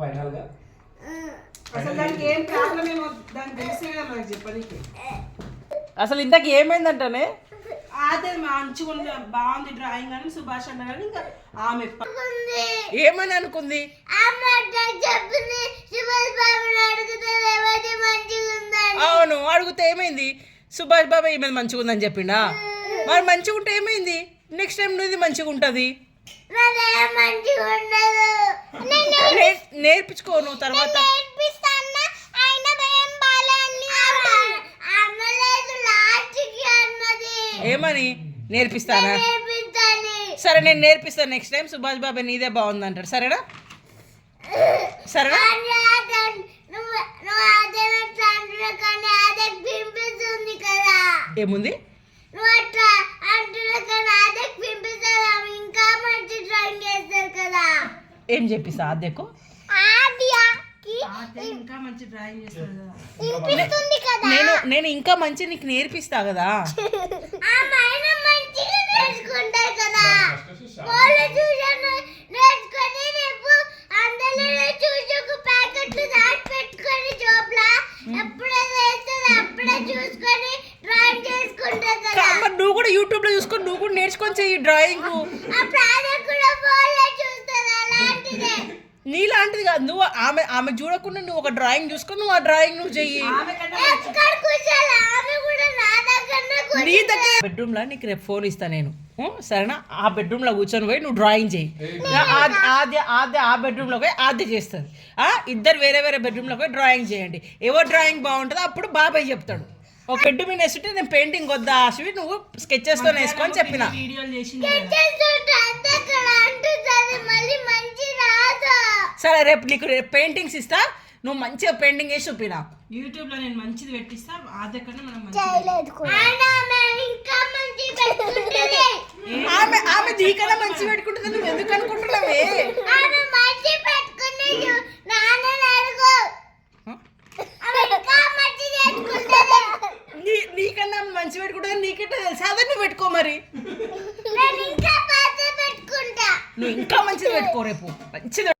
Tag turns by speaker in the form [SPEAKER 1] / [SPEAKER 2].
[SPEAKER 1] Final గా
[SPEAKER 2] అసలు దానికి ఏం ప్రాబ్లం ఏమో దానికి తెలిసే కదా నాకు చెప్పడానికి.
[SPEAKER 3] అసలు ఇంతకు ఏమైందంటనే
[SPEAKER 2] అదే మంచిగా బాగుంది డ్రాయింగ్ అని సుభాష్ అన్న కానీ ఇంకా ఆమె
[SPEAKER 3] ఏమని అనుకుంది? అవును అడిగితే ఏమైంది? సుభాష్ బాబా ఈమె మంచిగా ఉందని చెప్పిండా? మరి మంచిగా ఉంటే ఏమైంది? నెక్స్ట్ టైం నువ్వు మంచిగా ఉంటుంది. నేర్పించుకో నువ్వు తర్వాత. ఏమని నేర్పిస్తానా? సరే నేను నేర్పిస్తాను. నెక్స్ట్ టైం సుభాష్ బాబా నీదే బాగుంది అంటాడు. సరేనా? సరేనా? ఏముంది? ఏం చెప్పిస్తా అద్దెకు?
[SPEAKER 2] ఇంకా మంచి డ్రాయింగ్ చేస్తుంది.
[SPEAKER 3] నేను ఇంకా మంచి నీకు నేర్పిస్తా కదా. నువ్వు కూడా యూట్యూబ్ లో చూసుకొని నువ్వు కూడా నేర్చుకొని చెయ్యి డ్రాయింగ్. నీలాంటిది కాదు. నువ్వు ఆమె చూడకుండా నువ్వు ఒక డ్రాయింగ్ చూసుకొని నువ్వు ఆ డ్రాయింగ్ నువ్వు చెయ్యి. నీ దగ్గర బెడ్రూమ్ లో నీకు రేపు ఫోన్ ఇస్తా నేను. సరేనా? ఆ బెడ్రూమ్ లో కూర్చొని పోయి నువ్వు డ్రాయింగ్ చేయి. ఆద్య ఆ బెడ్రూమ్ లో పోయి ఆద్య చేస్తుంది. ఇద్దరు వేరే వేరే బెడ్రూమ్ లో పోయి డ్రాయింగ్ చేయండి. ఎవరు డ్రాయింగ్ బాగుంటుందో అప్పుడు బాబాయ్ చెప్తాడు. ఒక బెడ్ మీద వేస్తుంటే నేను పెయింటింగ్ వద్దా అశ్వి నువ్వు స్కెచెస్ తో వేసుకొని చెప్పిన.
[SPEAKER 2] వీడియోలు చేసింది.
[SPEAKER 3] సరే రేపు నీకు పెయింటింగ్స్ ఇస్తా. నువ్వు మంచిగా పెయింటింగ్ వేసి చూపినా.
[SPEAKER 2] యూట్యూబ్ లో నేను మంచిది పెట్టిస్తా. అదే కన్నా మనం
[SPEAKER 3] ఆమె దీకన్నా మంచి పెట్టుకుంటుంది. నువ్వు ఎందుకు అనుకుంటున్నావే? నీకన్నా మంచి పెట్టుకుంటుంది. నీకెట్టా తెలుసు? అదే నువ్వు పెట్టుకో మరి. నువ్వు ఇంకా మంచిది పెట్టుకో రేపు మంచిది.